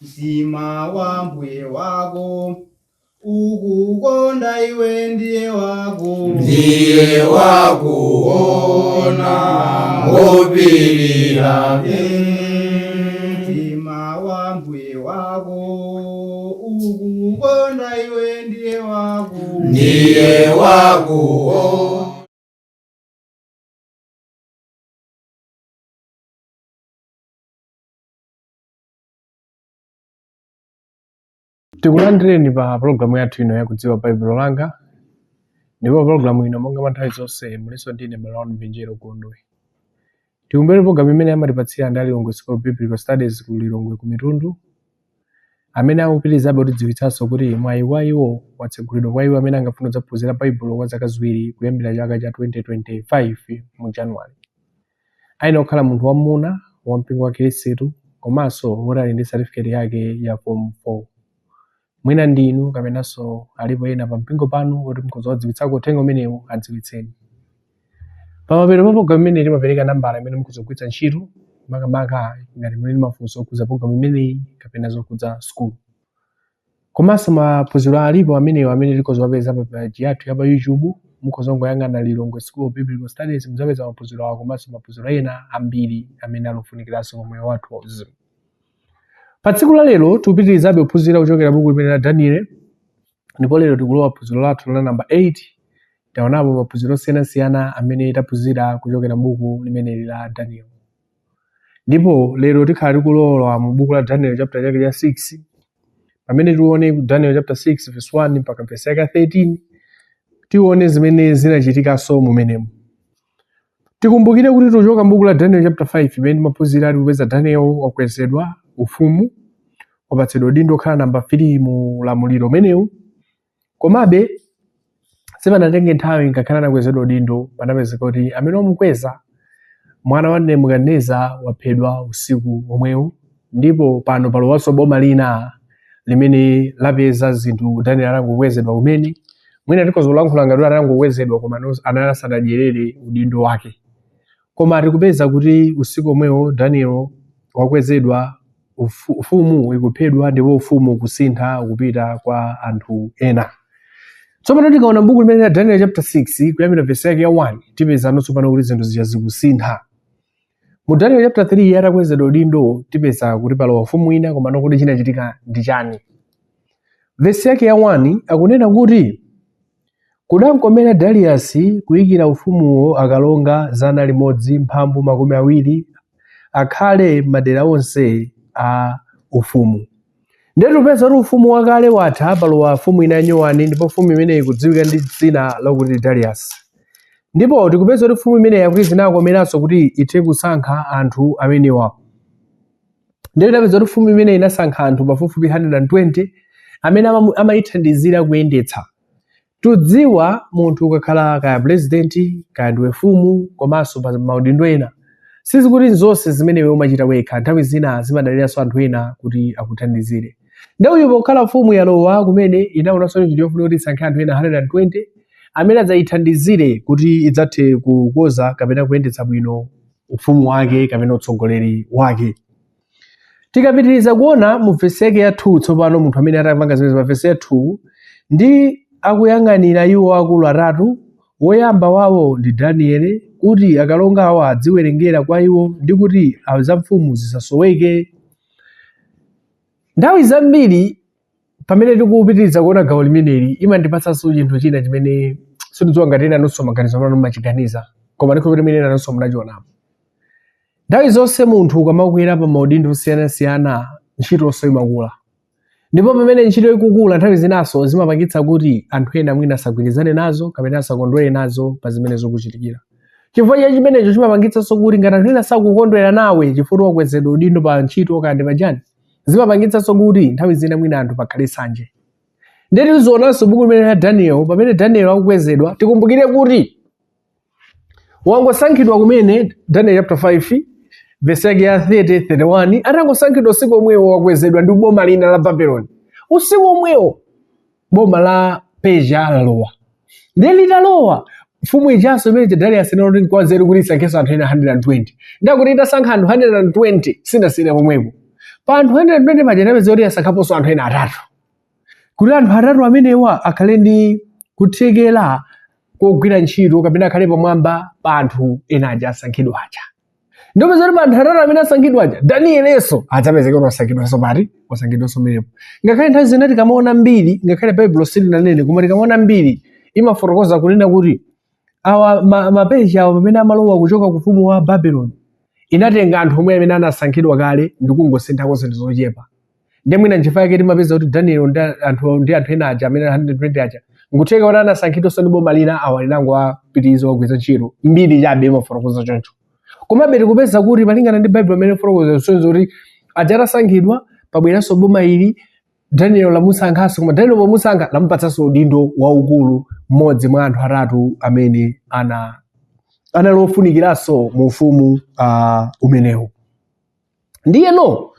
mtima wa mbuye wako ukukonda iwe ndiye wakuona wopirira mtima wa mbuye wako ukukonda iwe ndiye wakuona. Tikulandireni pa programu yathu ino yakudziwa baibulo langa. Ndipo programu ino monga manthawi zonse muliso ndine Malawani Mbenjero Kondwe. Tikumbere programu imene amatipatsira ndi Lilongwe School Biblical Studies ku Lilongwe ku Mitundu, amene akupitirizabe kutidziwitsanso kuti mwayi wa iwo watsegulidwa kwa iwo amene angafuna kuphunzira baibulo kwa zaka ziwiri kuyambira chaka cha 2025 mu January. Aina okhala munthu wamuna wampingo wa Khristu komanso woti ndi certificate yake ya form 4. Mwina ndinu kapenanso alipo ena pa mpingo panu oti mukhoza kudziwitsako uthenga umenewu adziwitseni. Pamapeto pa programu imeneyi timapereka nambala imene mukhoza kugwiritsa ntchito makamaka ngati muli ndi mafunso okhuza programu imeneyi kapena zokhuza school. Komanso maphunziro alipo amenewo amene tikhoza wapeza pa page yathu ya pa YouTube, mukhoza kungoyang'ana Lilongwe School Biblical Studies muzapeza maphunziro awo komanso maphunziro ena ambiri amene alofunikiranso moyo wathu wauzimu. Pa tsiku la lero tikupitirizabe kuphunzira kuchokera buku limene la Daniel, ndipo lero tikulowa phunziro lathu la namba 8. Taonapo maphunziro osiyanasiyana amene taphunzira kuchokera buku limene la Daniel. Ndipo lero tikhala tikulowa mu buku la Daniel chapter chake cha 6, pamene tione Daniel chapter 6 verse 1 mpaka verse yake 13, tione zimene zinachitikanso mumenemo. Tikumbukire kuti tochoka buku la Daniel chapter 5 imene maphunzira ali kupeza Daniel wakwezedwa ufumu, wapatsidwa udindo okhala namba 3 mu lamuliro umenewu. Komabe sipanatenge nthawi ngakhale anakwezedwa udindo panapezeka kuti amene wamukweza mwana wa Nebukadineza waphedwa usiku omwewu. Ndipo pano palowanso boma lina limene lapeza zinthu Daniel atangokwezedwa kumene. Mwina tikhoza kulankhula ngati atangokwezedwa koma anali asanadyerere udindo wake. Koma tikupeza kuti usiku omwewo Daniel wakwezedwa, ufumu ikuphedwa ndipo ufumu kusintha kupita kwa anthu ena. Tsopano tikaona buku limene la Daniel chapter 6 kuyambira verse yake ya 1 tipeza nonso pano kuti zinthu zija zikusintha. Mu Daniel chapter 3 atakwezedwa udindo tipeza kuti palowa ufumu ina koma nokuti chinachitika ndi chani. Verse yake ya 1 akunena kuti kudamkomera Darius kuyikira ufumuwo akalonga 100 mphambu 20 akhale madera onse a ufumu. Ndiye tupeza kuti ufumu wakale watha palowa ufumu ina yanyowani, ndipo ufumu imeneyi kudziwika ndi dzina lakuti Darius. Ndipo tikupeza kuti ufumu imeneyi yakuti zinakomeranso kuti ithe kusankha anthu amenewa. Ndiye tapeza kuti ufumu imeneyi inasankha anthu pafupifupi 120 amene amayithandizira kuyendetsa. Tudziwa munthu ukakhala kaya president kaya ndiwe mfumu komanso pa maudindo ena, sizikuti zonse zimene iwe umachita wekha, nthawi zina zimadaliranso anthu ena kuti akuthandizire. Ndawo ipo kukhala mfumu yalowa kumene inaonanso njira yofuna kuti isankhe anthu ena 120 amene adzayithandizire kuti idzathe kukoza kapena kuyendetsa bwino ufumu wake kapena utsogoleri wake. Tikapitiriza kuona mu verse yake ya 2 tsopano munthu amene atapanga zimene pa verse ya 2 ndi akuyang'anira iwo akulu atatu. Woyamba wawo ndi Daniel, kuti akalonga awo adziwerengera kwa iwo ndi kuti za mfumu zisasoweke. Nthawi zambiri pamene tikupitiriza kuona gawo limeneli imandipatsanso chinthu china chimene sindidziwa ngati ena nonso maganizo amene mumachiganiza, koma ndikho kuti ine nanonso munachionapo. Nthawi zonse munthu ukamakwera pa maudindo osiyanasiyana ntchitonso imakula. Ndipo pamene ntchito ikukula nthawi zinaso zimapangitsa kuti anthu ena mwina asagwirizane nazo kapena asakondwere nazo pa zimene zikuchitikira. Chifukwa cha chimenecho chimapangitsanso kuti ngati anthu ena sakukondwera nawe chifukwa wakwezedwa udindo pa ntchito kandi pachani, zimapangitsanso kuti nthawi zina mwina anthu pakhale sanje. Ndiye tizionanso buku limene la Daniel, pamene Daniel akukwezedwa tikumbukire kuti wangosankhidwa kumene Daniel chapter 5 verse yake ya 30-31 atangosankhidwa usiku omwewo wakwezedwa ndi boma lina la Babylon. Usiku omwewo boma la Persia lalowa. Ndiye litalowa mfumu ijanso imene Darius inoti kwazeri kuti isankheso anthu ena 120. Ndakuti itasankha anthu 120 sinasire pomwepo. pa anthu 120 paja napeza kuti asankhaponso anthu ena atatu kuti anthu atatu amenewa akhale ndi kuthekera kogwira ntchito kapena akhale pamwamba pa anthu ena aja asankhidwa aja. Ndopeza kuti pa anthu atatu amene asankhidwa aja Danielenso adzapezeka kuti wasankhidwanso pati wasankhidwanso menepo. Ngakhale nthawi zina tikamaona mbiri ngakhale Baibulo silinanene koma tikamaona mbiri imafotokoza kunena kuti awa mapeji awa pamene amalowa kuchoka ku ufumu wa Babyloni inatenga anthu omwe amene anasankhidwa kale ndi kungosinthako zinthu zochepa. Ndiye mwina nchifukwa chake timapeza kuti Daniel ndi anthu ena aja amene 120 aja ngutheka kuti anasankhidwanso ndi boma lina awa linango apitiriza kugwiritsa ntchito mbiri chabe imafotokoza choncho. Komabe tikupeza kuti malingana ndi Baibulo amene fotokoza kusonyeza kuti aja atasankhidwa pabweranso boma ili Daniel lamusankhanso koma Daniel pomusankha lamupatsanso udindo waukulu mmodzi mwa anthu atatu amene analofunikiranso mu ufumu umenewu. Ndiyeno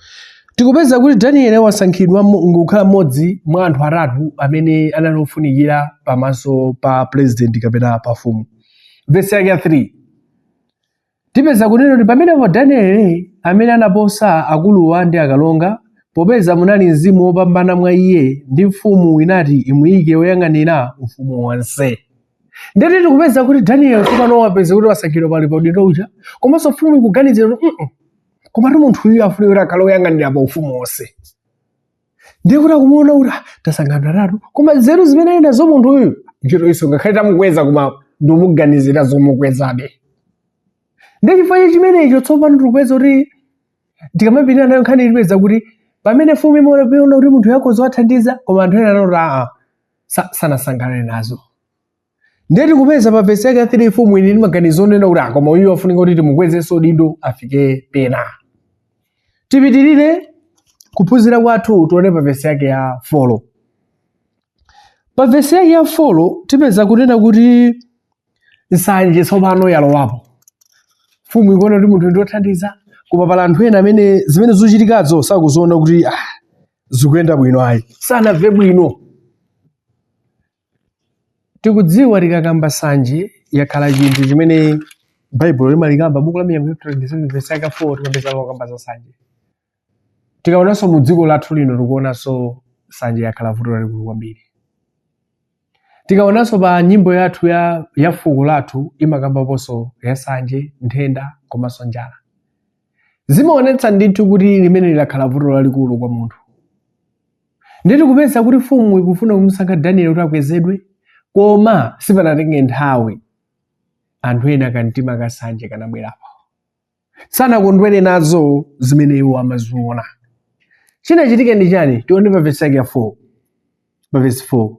tikupeza kuti Daniel wasankhidwa ngokhala mmodzi mwa anthu atatu amene analofunikira pamaso pa president kapena pa mfumu. Verse yake 3 tipeza kunena kuti pamenepo Daniel amene anaposa akuluwa ndi akalonga popeza munali mzimu wopambana mwa iye ndi mfumu inati imuyike woyang'anira ufumu wonse. Ndeti tikupeza kuti Daniel tsopano wapeza kuti wasankhidwa pali pa udindo uja komanso mfumu ikuganizira kuti koma tu munthu uyu afuna kuti akhale woyang'anira pa ufumu wonse. Ndiye kuti akumuona kuti tasankhidwa atatu koma nzeru zimene ali nazo munthu uyu ntchito iso ngakhale tamukweza koma ndumuganizira zomukwezabe. Ndiye chifukwa chimenecho tsopano tikupeza kuti tikamapitira nayo nkhani tipeza kuti pamene mfumu imaona kuti munthu yakozo wathandiza koma anthu ena anoti sanasangalale nazo. Ndiye tikupeza pa verse yake 3 mfumu ili maganizo onena kuti koma uyu afunika kuti timukwezenso udindo afike pena. Tipitirire kuphunzira kwathu tione pa verse yake ya 4. Pa verse yake ya 4 tipeza kunena kuti nsanje tsopano yalowapo. Mfumu ikuona kuti munthu ndi wothandiza koma pala anthu ena amene zimene zochitikazo sakuziona kuti zikuyenda bwino ayi sanamve bwino. Tikudziwa tikakamba nsanje yakhala chinthu chimene Baibulo limalikamba buku la Miyambo 27 verse yake 4 tikapeza lokamba za nsanje. Tikaonanso mu dziko lathu lino tikuonanso nsanje yakhala vuto lalikulu kwambiri. Tikaonanso pa nyimbo yathu ya fuko lathu imakambaponso ya nsanje, nthenda komanso njala. Zimaonetsa ndithu kuti limene lakhala vuto lalikulu kwa munthu. Ndiye tikupeza kuti mfumu ikufuna kumusankha Daniel kuti akwezedwe koma sipanatenge nthawi anthu ena kamtima ka nsanje kanabwerapo. Sanakondwere nazo zimene iwo amaziona. Chinachitika ndi chani? Tione pa verse yake ya 4. Pa verse 4.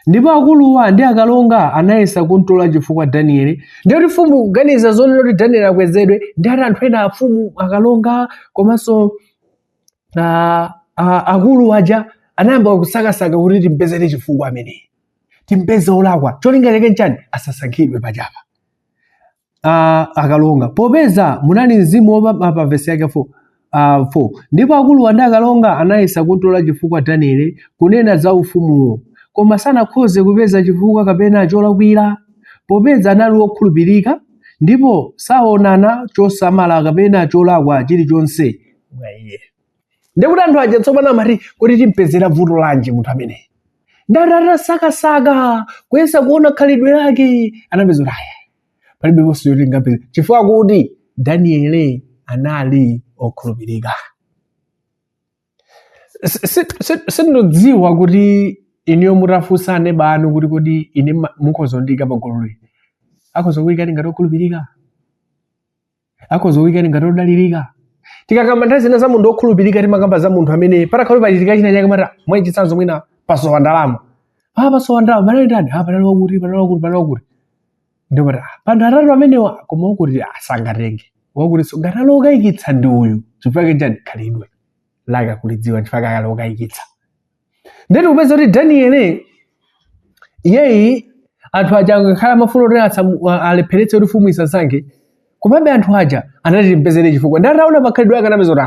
Ndipo akuluwa ndi akalonga anayesa kuntola chifukwa Daniel. Ndiye kuti mfumu kuganiza zonena kuti Daniel akwezedwe ndi anthu ena afumu akalonga komanso akulu aja anayamba kusakasaka kuti timpezere chifukwa ameneyi. Timpeze olakwa. Cholinga chake nchani? Asasankhidwe pachapa. Akalonga. Popeza munali mzimu wopambana pa verse yake 4. Ndipo akuluwa ndi akalonga anayesa kuntola chifukwa Daniel kunena za ufumuwo. Koma sanakhoze kupeza chifukwa kapena cholakwira popeza anali wokhulupirika ndipo saonana chosamala kapena cholakwa chilichonse mwa iye. Ndiye kuti anthu aja tsopano amati kuti timpezera vuto lanji munthu amene. Ndadata sakasaka kuyesa kuona khalidwe lake anapeza kuti palibe ponso yoti ngapeza chifukwa kuti Daniel anali okhulupirika. Sindinodziwa kuti iniyo mutafunsane banu kuti kodi ine mukhoza kundika pagololi. Akhoza kuyikani ngati okhulupirika? Akhoza kuyikani ngati odalirika? Tikakamba nthawi zina za munthu okhulupirika timakamba za munthu amene patakhala pachitika china chake mata mwachitsanzo mwina pasowa ndalama. Pasowa ndalama panali ndani? Panali wakuti. Ndipo panthu atatu amenewa koma wakuti sangatenge. Wakuti ngati alokayikitsa ndi uyu chifukwa chani khalidwe lake akulidziwa chifukwa alokayikitsa. Ndiye kupeza kuti Daniel yeyi anthu aja ngakhala amafuna kuti alepheretse kuti mfumu isasankhe komabe anthu aja anati timpezere chifukwa. Ndataona pakhalidwe ake anapeza kuti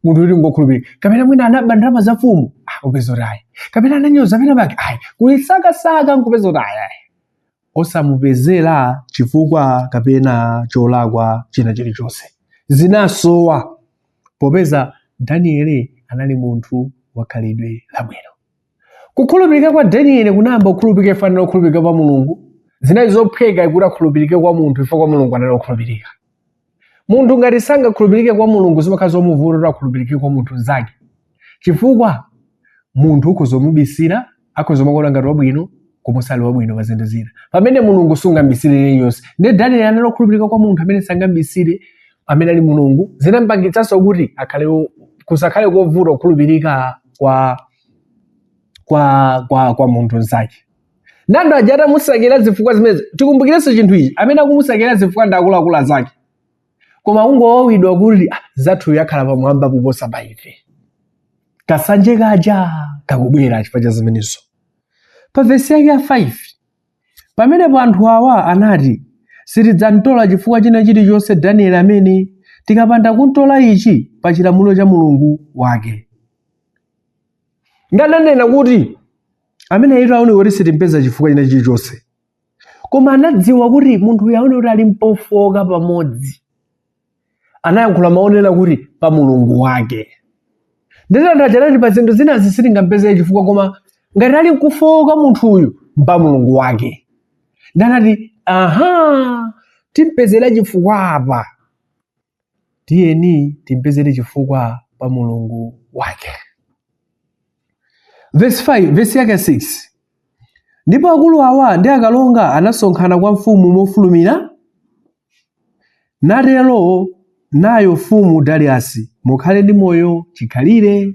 munthu kuti ngokhulupirika kapena mwina anaba ndalama za mfumu upeza kuti kapena ananyoza pena pake kulisakasaka nkupeza kuti osamupezera chifukwa kapena cholakwa china chilichonse. Zinasowa popeza Danieli anali munthu wakhalidwe labwino. Kukhulupirika kwa Danieli kunayamba kukhulupirika ifanira kukhulupirika kwa Mulungu. Zinali zophweka kuti akhulupirike kwa munthu ifo kwa Mulungu anali kukhulupirika. Munthu ngati sangakhulupirike kwa Mulungu zimakhala zomuvuta kuti akhulupirike kwa munthu mnzake. Chifukwa munthu ukuzomubisira akuzomakuona ngati wabwino koma sali wabwino pa zinthu zina. Pamene Mulungu sungambisire yonse. Ndi Danieli anali kukhulupirika kwa munthu amene sangambisire amene ali Mulungu. Zinampangitsanso kuti kusakhale kovuta kukhulupirika kwa munthu mnzake. Nando aja atamusakira zifukwa zimene tikumbukirenso chinthu ichi, amene akumusakira zifukwa ndi akuluakulu azake. Koma ungowawidwa kuti zathu yakhala pamwamba kuposa pa ife. Kasanje kaja kakubwera chifukwa cha zimenezo. Pa vesi yake ya 5, pamenepo anthu awa anati, sitidzamtola chifukwa china chilichonse Danieli amene tikapanda kumtola ichi pa chilamulo cha Mulungu wake. Ndananena kuti amene ito aone kuti sitimpeza chifukwa china chilichonse. Koma anadziwa kuti munthu yaone kuti ali mpofoka pamodzi. Anayankhula maonera kuti pa Mulungu wake. Ndinandachanati pa zinthu zina sitingampeze chifukwa koma ngati ali kufoka munthu uyu pa Mulungu wake. Ndanati timpezera chifukwa apa. Tiyeni timpezere chifukwa pa Mulungu wake. Verse 5, verse yake 6. Ndipo akulu awa ndi akalonga anasonkhana kwa mfumu mofulumira. Natero nayo mfumu Dariasi, mukhale ndi moyo chikhalire.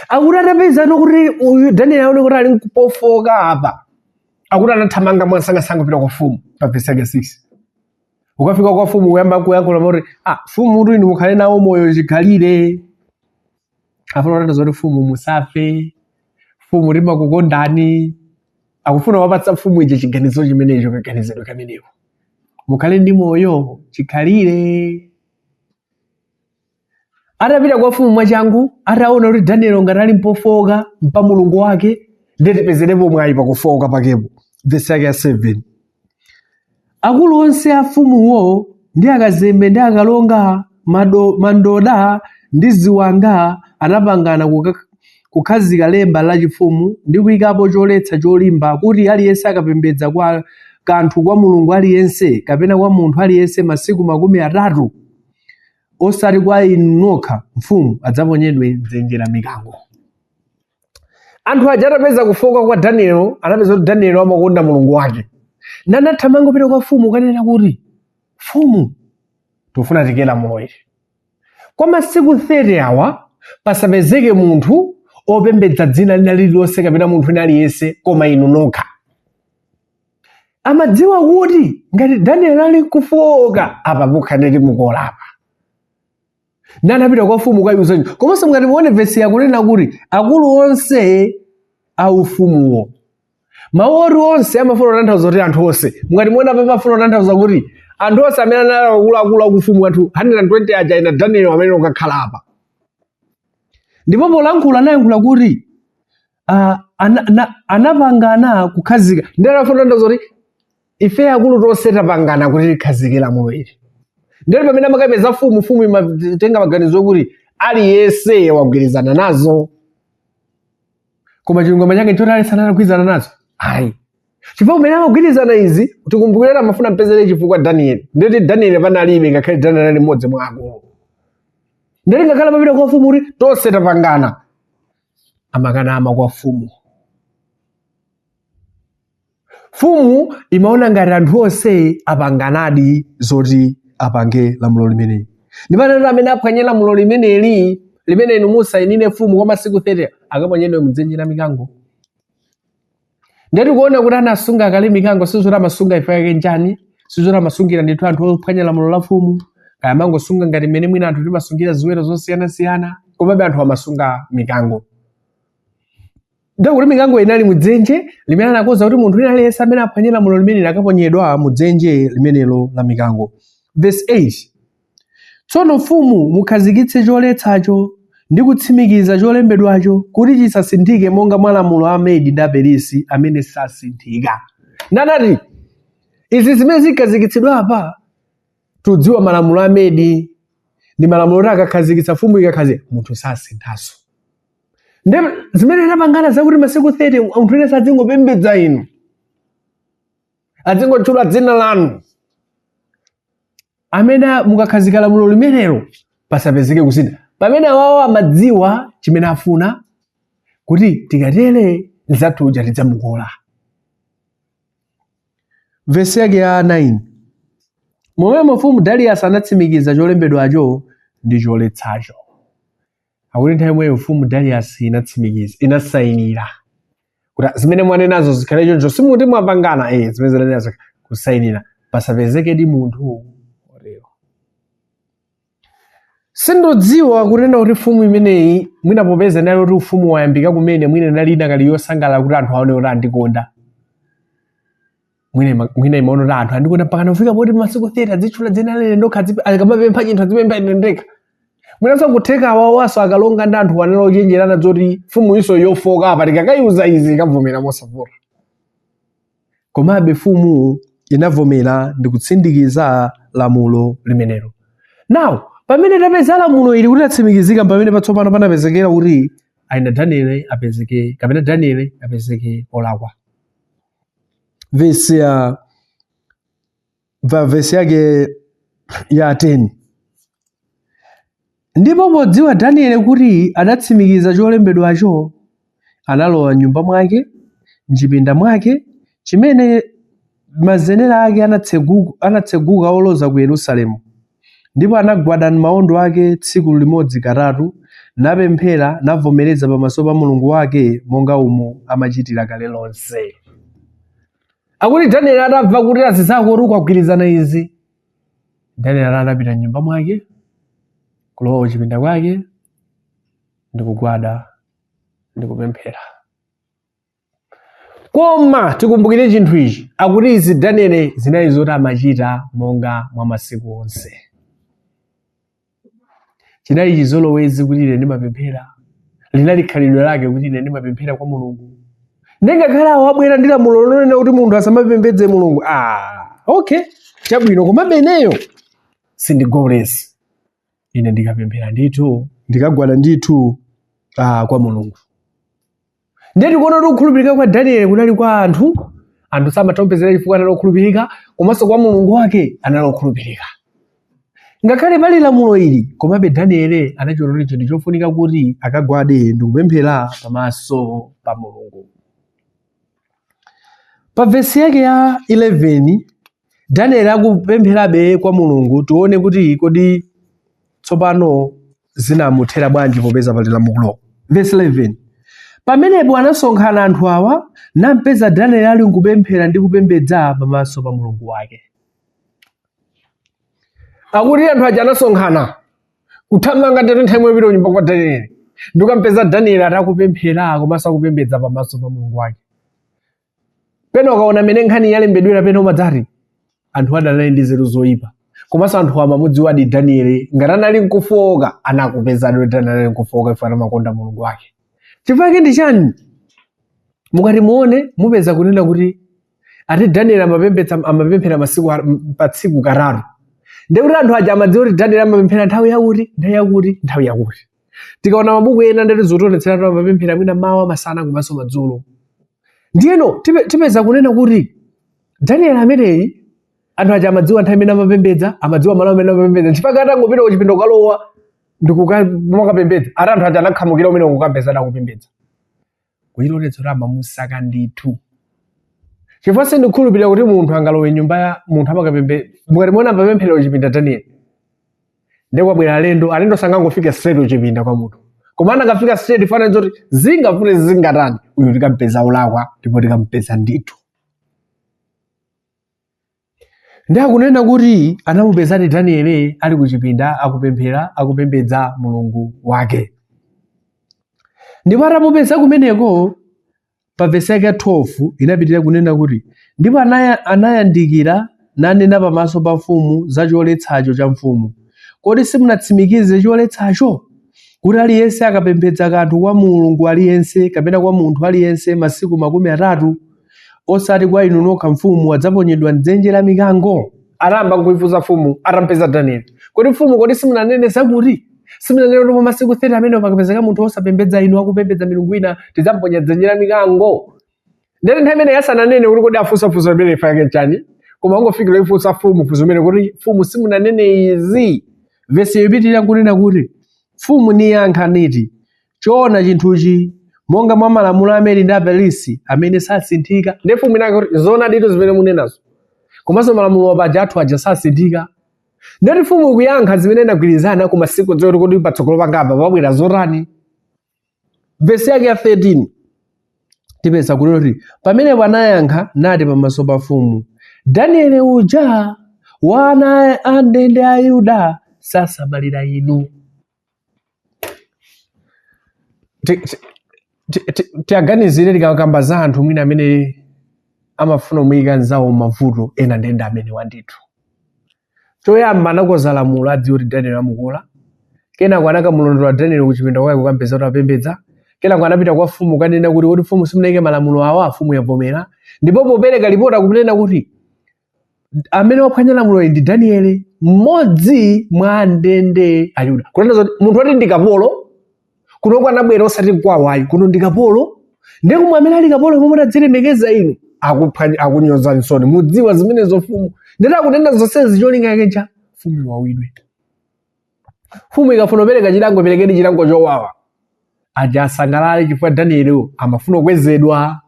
Akuti atapeza kuti uyu Danieli aone kuti ali kupofoka apa. Akuti anathamanga mwansangasanga kupita kwa mfumu pa verse yake 6. Ukafika kwa mfumu kuyamba kuyankhula kuti mfumu kuti inu mukhale nawo moyo chikhalire. Afuna kuti zoti mfumu musafe. Mfumu limakukondani. Akufuna wapatsa mfumu ije chiganizo chimenecho kaganizidwe kamenewo. Mukhale ndi moyo chikhalire. Atapita kwa mfumu mwachangu, ataona kuti Danieli ngati ali mpofoka pa Mulungu wake, ndeti pezerepo mwayi pakufoka pakepo. Verse yake ya 7. Akulu onse a mfumuwo ndi akazembe ndi akalonga mandoda ndi ziwanga anapangana kukhazika lemba la chifumu ndi kuyikapo choletsa cholimba kuti aliyense akapembedza kwa kanthu kwa Mulungu aliyense kapena kwa munthu aliyense masiku 30 osati kwa inu nokha mfumu adzaponyedwe m'dzenje la mikango. Anthu aja atapeza kufoka kwa Danieli, anapeza kuti Danieli amakonda Mulungu wake. Nanathamanga kupita kwa mfumu kanena kuti mfumu tofuna tikela moyo. Kwa masiku 30 awa pasapezeke munthu opembedza dzina lina lililonse kapena munthu ina aliyense koma inu nokha. Amadziwa kuti ngati Danieli ali kufoka apa mukhaneti mukolapa. Nanapita kwa mfumu kayuza komanso ngati muone vesi yakunena kuti akulu onse a ufumuwo. Mawu onse amafuna kutanthauza kuti anthu onse. Ngati muona apa amafuna kutanthauza kuti anthu onse amene anali akuluakulu akufumu anthu 120 aja ina Danieli amene ukakhala apa. Ndipo polankhula anayankhula kuti anapangana kukhazika. Ndi anafuna kutanthauza kuti ife akulu tonse tapangana kuti likhazike lamulo ili. Ndiri pamene amakapeza mfumu imatenga maganizo kuti aliyense wagwirizana nazo. Koma chilungamo chake choti aliyense kugwirizana nazo. Ayi. Chifukwa pamene amagwirizana izi tikumbukira amafuna mpezere chifukwa Danieli. Nditi Danieli panalibe ngakhale Danieli ali mmodzi mwa akulu. Ndiri ngakhala papita kwa mfumu kuti tonse tapangana. Amakanama kwa mfumu. Mfumu imaona ngati anthu onse apanganadi zoti apange lamulo limeneli. Ndipo amene aphwanya lamulo limeneli limene inu musayinire mfumu kwa masiku 30 akaponyedwe m'dzenje la mikango. Ndeti kuona kuti anasunga kale mikango sizoti amasunga ifa yake njani, sizoti amasungira ndithu anthu ophwanya lamulo la mfumu, kaya mangosunga ngati mmene mwina anthu timasungira ziweto zosiyanasiyana, komabe anthu amasunga mikango. Ndipo kuti mikango inali m'dzenje limene anakonza kuti munthu aliyense amene aphwanya lamulo limeneli akaponyedwa m'dzenje limenelo la mikango. Verse 8. Tsono mfumu mukhazikitse choletsacho ndi kutsimikiza cholembedwacho kuti chisasinthike monga mwa lamulo a Medi ndi Aperisi amene sasinthika. Nanati izi zimene zikhazikitsidwa apa tudziwa malamulo a Medi ndi malamulo akakhazikitsa mfumu ikakhazikitsa munthu sasinthaso. Ndi zimene anapangana zakuti masiku 30 anthu ena sadzingopembedza inu, adzingotchula dzina lanu. Amene mukakhazika lamulo limenelo pasapezeke kusintha, pamene awawo amadziwa chimene afuna kuti tikatere nzathu uja tidzamukola. Vesi yake ya 9, momwe mfumu Darius anatsimikiza cholembedwacho ndi choletsacho. Akuti nthawi imweyo mfumu Darius inasayinira kuti zimene mwanenazo zikhale choncho, simuti mwapangana zimene zanenazo kusayinira pasapezeke ndi munthu orero. Sindodziwa kunena kuti mfumu imeneyi mwina popeza nali kuti ufumu wayambika kumene mwina nali inakali yosangalala kuti anthu aone kuti andikonda. Mwina imaona kuti anthu andikonda mpaka nafika poti masiku 30 adzitchula dzina lene ndokha akamapempha chinthu adzipempha ine ndekha. Mwina kutheka awawaso akalonga ndi anthu wanalo ochenjerana zoti mfumu iso yofoka apa tikakayuza izi ikavomera mosavuta. Komabe mfumu inavomera ndi kutsindikiza lamulo limenelo. Now, pamene tapeza lamulo ili kuti atsimikizika pamene patsopano panapezekera kuti aina Daniel apezeke kapena Daniel apezeke olakwa. Vesi yake ya 10. Ndipo podziwa Daniel kuti adatsimikiza cholembedwacho, analowa nyumba mwake, mchipinda mwake, chimene mazenera ake anatseguka oloza ku Yerusalemu. Ndipo anagwada m'maondo ake tsiku limodzi katatu, napemphera navomereza pamaso pa Mulungu wake monga umo amachitira kale lonse. Akuti Daniel adamva kuti azizako kuti ukagwirizana izi. Daniel anapita nyumba mwake, kulowa chipinda kwake, ndikugwada, ndikupemphera. Koma tikumbukire chinthu ichi, akuti izi Daniel zinali zoti amachita monga mwa masiku onse. Chinali chizolowezi kuti ine ndimapemphera, linali khalidwe lake kuti ine ndimapemphera kwa Mulungu. Ndengakhala wabwera ndi lamulo lonena kuti munthu asamapembedze Mulungu. Okay, chabwino, komabe ineyo sindigolesi. Ine ndikapemphera ndithu, ndikagwada ndithu kwa Mulungu. Ndeti kuona kuti kukhulupirika kwa Daniel kunali kwa anthu samatopezera chifukwa analokhulupirika, komanso kwa Mulungu wake analokhulupirika. Ngakhale pali lamulo ili, komabe Daniel anachiona kuti chinthu chofunika kuti akagwade ndi kupemphera pamaso pa Mulungu. Pa vesi yake ya 11, Daniel akupempherabe kwa Mulungu, tione kuti kodi tsopano zinamuthera bwanji popeza pali lamulo. Vesi 11, pamenepo anasonkhana anthu awa, nampeza Daniel ali nkupemphera ndi kupembedza pamaso pa Mulungu wake. Akuti anthu aja anasonkhana kuthamanga ndithu nthawi imwe nyumba kwa Daniel, ndikumpeza Daniel atakupemphera komanso akupembedza pamaso pa Mulungu wake. Peno ukaona mene nkhani yalembedwera peno umadzati anthu adali ndi nzeru zoyipa, komanso anthu amamudziwa di Daniel ngati anali nkufoka, anakupeza Daniel anali nkufoka ife amakonda Mulungu wake. Chifukwa chake ndi chani? Mukati muone mupeza kunena kuti ati Daniel amapemphera masiku pa tsiku katatu. Ndekuti anthu aja amadziwa kuti Daniel amapemphera nthawi yakuti. Tikaona mabuku ena ndeti zotionetsera kuti amapemphera mwina mawa, masana komanso madzulo. Ndiyeno tipeza kunena kuti Daniel ameneyi anthu aja amadziwa nthawi imene amapembedza, amadziwa malo amene amapembedza. Chifukwa atangopita kuchipinda kukalowa ndikukapembedza, ati anthu aja anakhamukira umene kukapeza nakupembedza. Kuchitoletsa kuti amamusaka ndithu. Chifukwa sindikhulupirira kuti munthu angalowe nyumba ya munthu amakapembedza. Mukati muona amapemphera kuchipinda Daniel, ndikwabwera alendo sangangofika straight kuchipinda kwa munthu. Koma anakafika straight fana zoti zingafune zingatani, uyu tikampeza olakwa ndipo tikampeza ndithu. Ndi akunena kuti anamupezadi Daniel ali kuchipinda akupembedza Mulungu wake. Ndipo atamupeza kumeneko, pa vesi yake 12 inapitirira kunena kuti ndipo anayandikira nanena pamaso pa mfumu za choletsacho cha mfumu. Kodi simunatsimikize choletsacho kuti aliyense akapembedza kanthu kwa Mulungu aliyense kapena kwa munthu aliyense masiku 30, osati kwa inu nokha mfumu adzaponyedwa m'dzenje la mikango? aramba kuifuza mfumu atampeza Daniel. Kodi mfumu kodi simunanene zakuti? Simunanene kuti masiku 30 amene pakapezeka munthu osapembedza inu akupembedza milungu ina tidzamponya dzenjera mikango. Ndere nthawi imene yasananene kuti kodi afusafusa imene ifake chani? Koma ungofikira ifusa mfumu fuzo imene kuti mfumu simunanene izi. Vesi yopitirira kunena kuti mfumu niyankha niti choona chinthuchi monga mwa malamulo amene ndi apelisi amene sasinthika. Ndi mfumu inake kuti zona ditu zimene munenazo. Komanso malamulo apaja athu aja sasinthika. Ndati mfumu kuyankha zimene inagwirizana ku masiku zoti kuti patsogolo pangapa pabwera zotani. Vesi yake ya 13 tipeza kuti pamene anayankha nati pamaso pa mfumu, Danieli uja wana a ndende a Yuda sasamalira inu. Tiaganizire tikakamba za anthu mwina amene amafuna muyika nzawo mavuto ena ndende amene wandithu. Choyamba anakoza lamulo adziwa kuti Daniel amukola. Kenako anakamulondola Daniel kuchipinda kwake kukampeza kuti apembedza. Kenako anapita kwa mfumu kanena kuti mfumu simunaike malamulo awa, mfumu yavomera. Ndipo popereka ripoti akunena kuti amene waphwanya lamulo ndi Daniel, mmodzi mwa ndende a Yuda. Kunena kuti munthu wati ndi kapolo, kunoko anabwera osati kwawayi, kuno ndi kapolo. Ndiye kumwe amene ali kapolo momwe tadzilemekeza inu akunyoza nsoni mudziwa zimenezo mfumu. Ndeta kunena zonse zicholinga yake cha mfumu wawidwe. Mfumu ikafuna kupereka chilango perekeni chilango chowawa. Aja asangalale chifukwa Daniel amafuna kukwezedwa.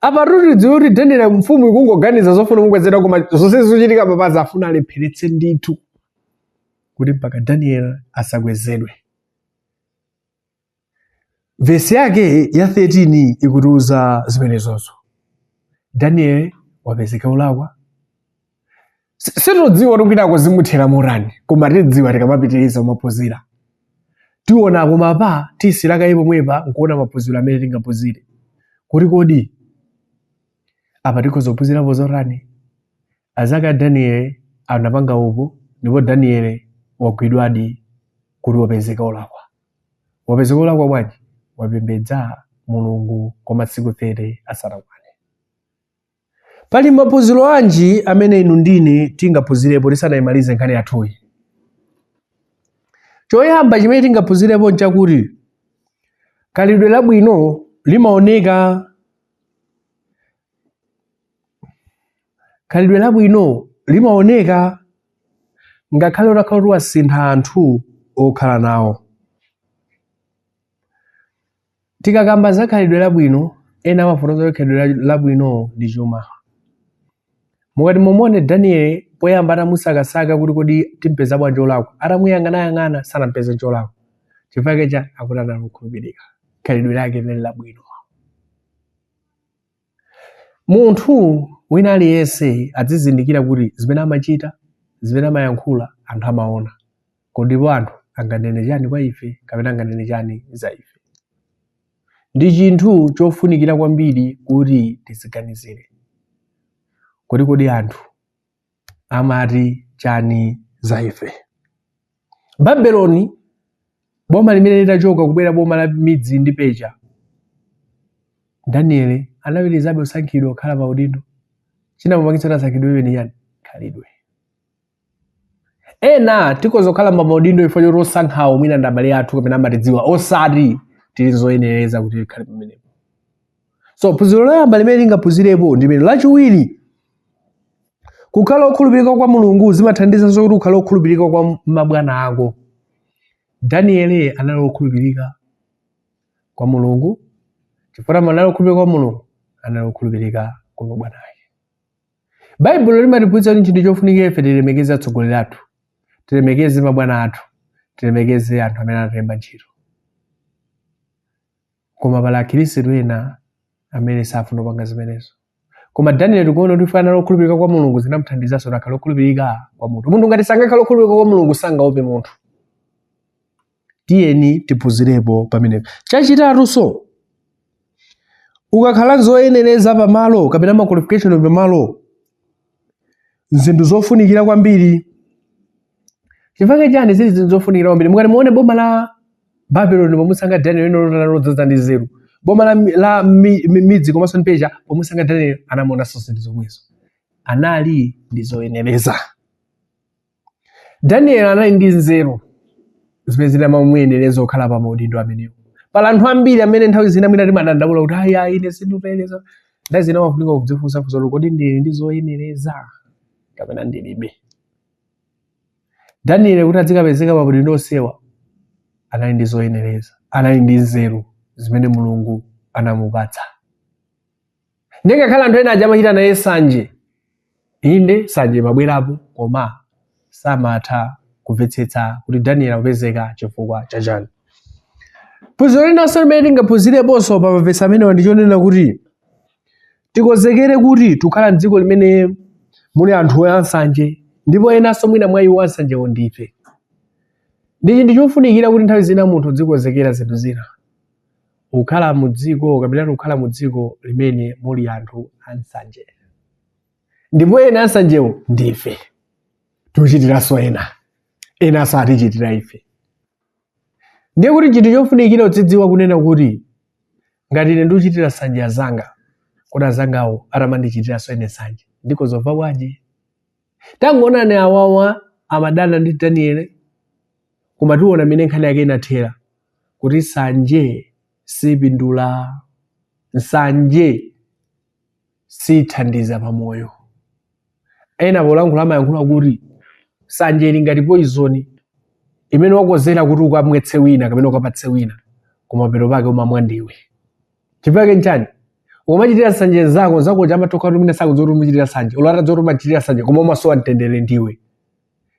Apa tidziwe kuti Daniel mfumu ikungoganiza zofuna kukwezedwa koma zonse zochitika papazi afuna alepheretse ndithu kuti mpaka Daniel asakwezedwe. Vesi yake ya 13 ikutiuza zimenezozo. Daniel wapezeka ulakwa. Sitodziwa kuti kwinako zimuthera morani, koma tidziwa tikamapitiriza maphunzira. Tiona koma pa tisiraka ipo mwepa nkuona maphunziro amene tingaphunzire. Kuti kodi apa tikhoza kuphunzirapo zorani? Azaka Daniel anapanga upo, ndipo Daniel wagwidwadi kuti wapezeka ulakwa. Wapezeka ulakwa bwanji? Wapembedza Mulungu kwa masiku 30 asanakwane. Pali maphunziro anji amene inu ndine tingaphunzirepo tisanayimalize nkhani yathuyi. Choyamba chimene tingaphunzirepo nchakuti khalidwe labwino limaoneka ngakhale utakhala kuti wasintha anthu okhala nawo. Tikakamba za khalidwe labwino, ena amafotokoza kuti khalidwe labwino ndi chuma. Mukati momone Daniel poyamba atamusakasaka kuti kodi timpeza bwanji olakwa, atamuyang'anayang'ana sanampeze cholakwa. Chifukwa cha akuti analukhulupirika. Khalidwe lake linali labwino. Munthu wina aliyense adzizindikira kuti zimene amachita, zimene amayankhula anthu amaona. Kodi anthu anganene chani kwa ife kapena anganene chani za ife. Ndi chinthu chofunikira kwambiri kuti tiziganizire. Kodi anthu amati chani za ife. Babeloni, boma limene litachoka kubwera boma la midzi ndi Persia, Daniel anapitirizabe kusankhidwa kukhala pa udindo. Chinamupangitsa asankhidwe ni yani? Khalidwe. Ena tikhoza kukhala pa udindo chifukwa choti osankhawo mwina ndi abale athu kapena amatidziwa osati tilizoyenereza kuti tikhale pamenepo. So phunziro loyamba limene tingaphunzirepo ndi limene. Lachiwiri, kukhala okhulupirika kwa Mulungu zimathandiza kuti ukhale okhulupirika kwa mabwana ako. Daniel anali okhulupirika kwa Mulungu. Chifukwa anali okhulupirika kwa Mulungu, anali okhulupirika kwa mabwana ake. Baibulo limatiphunzitsa kuti chinthu chofunikira ife tilemekeze atsogoleri athu, tilemekeze mabwana athu, tilemekeze anthu amene anatemba ntchito. Koma pali akhristu ena amene safuna kupanga zimenezo. Koma Daniel tikuona kuti anali okhulupirika kwa Mulungu zinamuthandizanso kuti akhale okhulupirika kwa munthu. Munthu ngati sangakhale okhulupirika kwa Mulungu sangaope munthu. Tiyeni tiphunzirepo pamenepo. Chachitatu, ukakhala zoyenereza pamalo kapena ma qualification pamalo, zinthu zofunikira kwambiri. Chifukwa chani zili zinthu zofunikira kwambiri? Mukati muone boma la Babeloni pomusankha Daniel lodzaza ndi nzeru. Boma la midzi komanso ndi Persia pomusankha Daniel anamuonanso zinthu zomwezo. anali ndi zoyenereza. Daniel anali ndi nzeru zimene zinamamuyenereza okhala pa maudindo amenewo. Pala anthu ambiri amene nthawi zina mwina timadandaula kuti ayi ine sindikuyenereza, nthawi zina mafunika kudzifunsafunsa kuti kodi ndili ndi zoyenereza kapena ndilibe. Daniel kuti adzikapezeka pa maudindo onsewa anali ndi zoyenereza, anali ndi nzeru zimene Mulungu anamupatsa. Ndingakhala anthu ena aja amachita naye sanje, inde sanje mabwerapo, koma samatha kumvetsetsa kuti Daniel akupezeka chifukwa cha chani. Phunziro linanso limene tingaphunzireponso pa mavesi amenewa ndi chonena kuti tikonzekere kuti tikhala m'dziko limene muli anthu ansanje, ndipo enanso mwina mwa iwo ansanjewo ndife. Ndichi ndi chofunikira kuti nthawi zina munthu udzikonzekera zinthu zina. Ukhala mu dziko kapena ukhala mu dziko limene muli anthu ansanje, ndipo ena ansanjewo ndife. Tuchitiranso ena satichitira ife. Ndiye kuti chinthu chofunikira udzidziwa kunena kuti ngati ine ndikuchitira nsanje azanga, kodi azangawo atamandichitiranso ine nsanje, ndikozomva bwanji? Tangoonani awawa amadana ndi Daniel, koma tiona mmene nkhani yake inathera kuti nsanje sipindula, nsanje sithandiza pamoyo. Ena polankhula amayankhula kuti nsanje ili ngati poison imene wakozera kuti ukamwetse wina kapena ukapatse wina, koma pero pake umamwa ndiwe. Chifukwa nchani? Ukamachitira nsanje zako chamatoka kuti mwina sakudziwa kuti umuchitira nsanje, ulata dzoti umachitira nsanje koma umasowa mtendere ndiwe.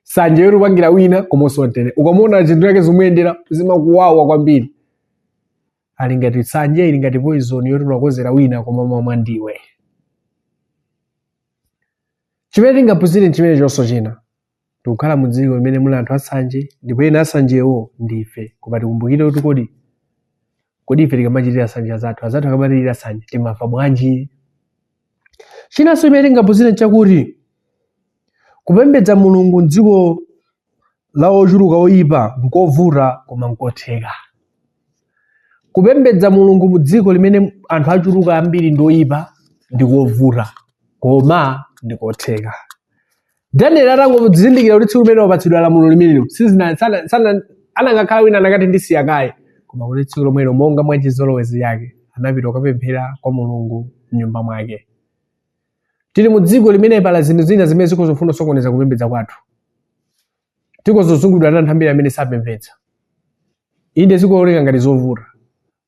Nsanje yoti upangira wina koma usowa mtendere, ukamona zinthu zake zimuyendera zimakuwawa kwambiri. Ali ngati nsanje ili ngati poison yoti unakozera wina koma umamwa ndiwe. Chimene tingaphunzire chimene chonso china, tikukhala mu dziko limene muli anthu ansanje, ndipo ena ansanjewo ndife. Koma tikumbukire kuti kodi ife tikamachitira nsanje azathu akamachitira nsanje timafa bwanji? Chinanso chimene tingaphunzire chakuti kupembedza Mulungu m'dziko la ochuluka oyipa nkovuta koma nkotheka. Kupembedza Mulungu mu dziko limene anthu achuluka ambiri ndi oyipa ndikovuta koma ndikotheka. Daniel atangodzindikira kuti tsiku limene wapatsidwa lamulo limenelo anangakhala wina anakati ndisiya kaye, koma kuti tsiku lomwelo monga mwa chizolowezi yake anapita kukapemphera kwa Mulungu m'nyumba mwake. Tili mu dziko limene pala zinthu zina zimene zikozofuna sokoneza kupembedza kwathu. Tikozozungulira ndi anthu ambiri amene sapembedza. Inde zikuoneka ngati zovuta,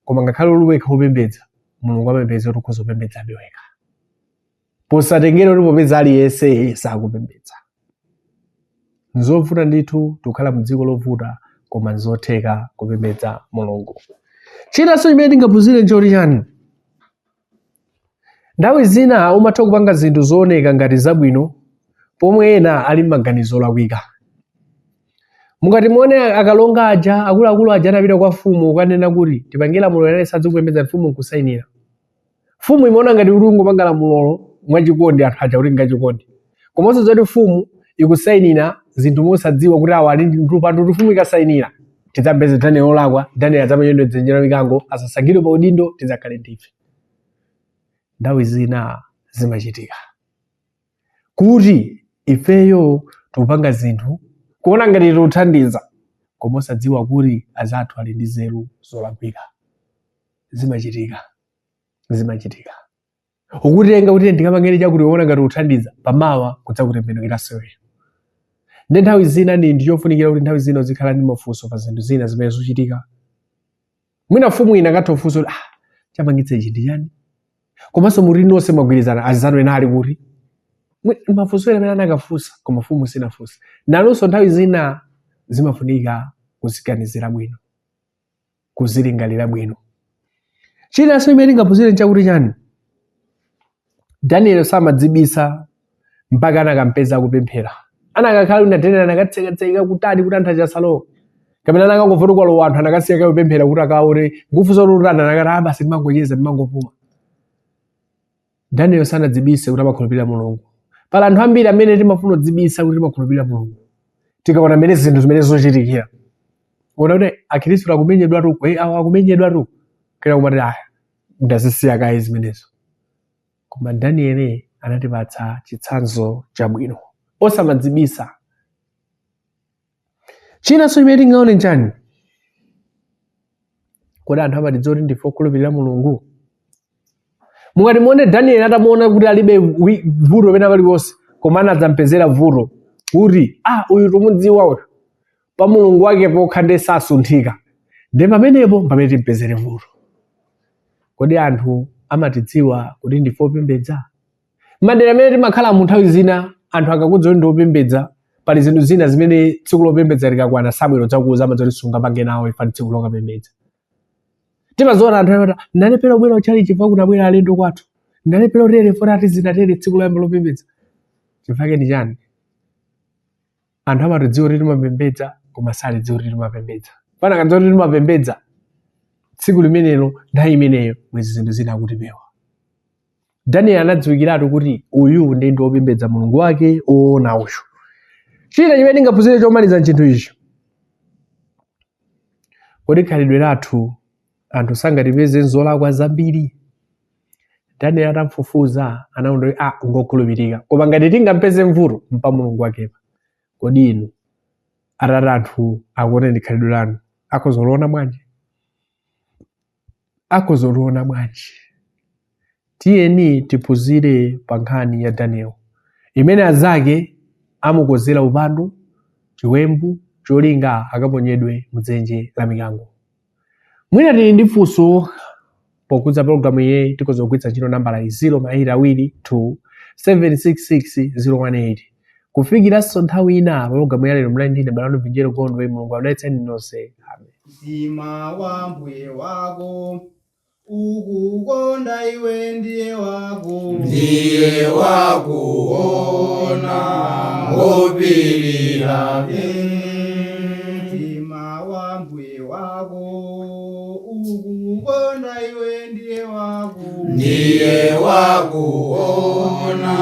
koma ngakhale uluweka kupembedza, Mulungu amapembedza kuti ukuzopembedza weka. Posatengera kuti popeza aliyense sakupembedza. Nzovuta ndithu tikukhala mu dziko lovuta, koma nzotheka kupembedza Mulungu. Chinanso chimene tingaphunzire nchoti chani? Nthawi zina umatha kupanga zinthu zooneka ngati zabwino, pomwe ena ali m'maganizo olakwika. Mungati muone akalonga aja, akuluakulu aja anapita kwa mfumu kukanena kuti tipange lamulo lene sadzikupembedza, mfumu nkusayinira. Mfumu imaona ngati kuti ungopanga lamulo mwachikondi anthu aja kuti ngachikondi. Komanso zoti mfumu ikusayinira zinthu mosadziwa kuti awa ali ndi mpando, kuti mfumu ikasayinira tidzapeza Daniel olakwa, Daniel adzamenyedwe dzenjera mikango, asasangidwe pa udindo, tidzakhale ndife. Nthawi zina zimachitika kuti ifeyo tikupanga zinthu kuona ngati tikuthandiza, koma osadziwa kuti azathu ali ndi nzeru zolakwika. Zimachitika. Ukutenga kuti ndikamangere chakuti uona ngati uthandiza, pamawa kudzakutembenukiranso iwe. Ndi nthawi zina ndi chofunikira kuti nthawi zina uzikhala ndi mafunso pa zinthu zina zimene zochitika. Mwina mfumu ina akatha ufunso kuti chapangitsa ichi ndi chani? Komanso muri nonse mwagwirizana azanu ena ali kuti mafunso ena amene anakafunsa koma mfumu sinafunsa. Nalonso nthawi zina zimafunika kuziganizira bwino, kuzilingalira bwino. Chinanso chimene tingaphunzire nchakuti chani? Daniel samadzibisa mpaka anakampeza kupemphera. Anakakhala wina Daniel anakatseka kutali kuti anthu achasalowa. Kapena anakangomva kuti kwalowa anthu anakasiya kupemphera kuti akaone ngufunso kuti anakati basi ndimangocheza ndimangopuma. Daniel sanadzibise kuti amakhulupirira Mulungu. Pala anthu ambiri amene timafuna kudzibisa kuti timakhulupirira Mulungu, tikaona mmene zinthu zimene zochitikira, ona kuti akhristu akumenyedwa tu, awa akumenyedwa tu, kena kumati ndazisiya kaye zimenezo. Koma Daniel anatipatsa chitsanzo chabwino osamadzibisa. Chinanso chimene tingaone nchani, kodi anthu amatidziwa kuti ndife okhulupirira Mulungu? Mukati muone Daniel atamuona kuti alibe vuto pena paliponse, koma anadzampezera vuto kuti uyu tumudziwa uyu pa Mulungu wake pokha sasunthika, ndi pamenepo pamene timpezere vuto. Kodi anthu amatidziwa kuti ndife opembedza? Madera amene timakhala mu nthawi zina anthu akakudziwa kuti ndi opembedza, pali zinthu zina zimene tsiku lopembedza likakwana sabwino zakuuza amadzoti sunga pange nawo ifani tsiku lokapembedza. Timazoona anthu amati ndalepera kubwera kuchali chifukwa kunabwera alendo kwathu, ndalepera utere fora tizinatere tsiku loyamba lopembedza. Chifukwa ndi chani? Anthu amatidziwa kuti timapembedza koma salidziwa kuti timapembedza. Pana akadziwa kuti timapembedza tsiku limenelo nthawi imeneyo mwezi zinthu zina akutipewa. Daniel anadziwikiratu kuti uyu ndi wopembedza Mulungu wake oona uyu. China chimene tingaphunzire chomaliza nchinthu ichi, kodi khalidwe lathu anthu sangatipeze zolakwa zambiri. Daniel atamfufuza anaona kuti ngokhulupirika, koma ngati tingampeze mvuto mpa Mulungu wakepa, kodi inu atati anthu akuone ndi khalidwe lanu akozoliona bwanji? Akozoliona bwanji? Tiyeni tiphunzire pa nkhani ya Daniel imene azake amukozera upandu chiwembu cholinga akaponyedwe mudzenje la mikango. Mwina tili ndi funso pokudza programu iye tikoza kugwiritsa ntchito nambala 0 kufikiranso nthawi ina programu ya lero mlali ndine Balano Vinjero Gondwe. Mulungu adalitseni nonse. Amen. Mtima wa mbuye wako ukukonda iwe ndiye wakuona opirira. Mtima wa mbuye wako ukukonda iwe ndiye wakuona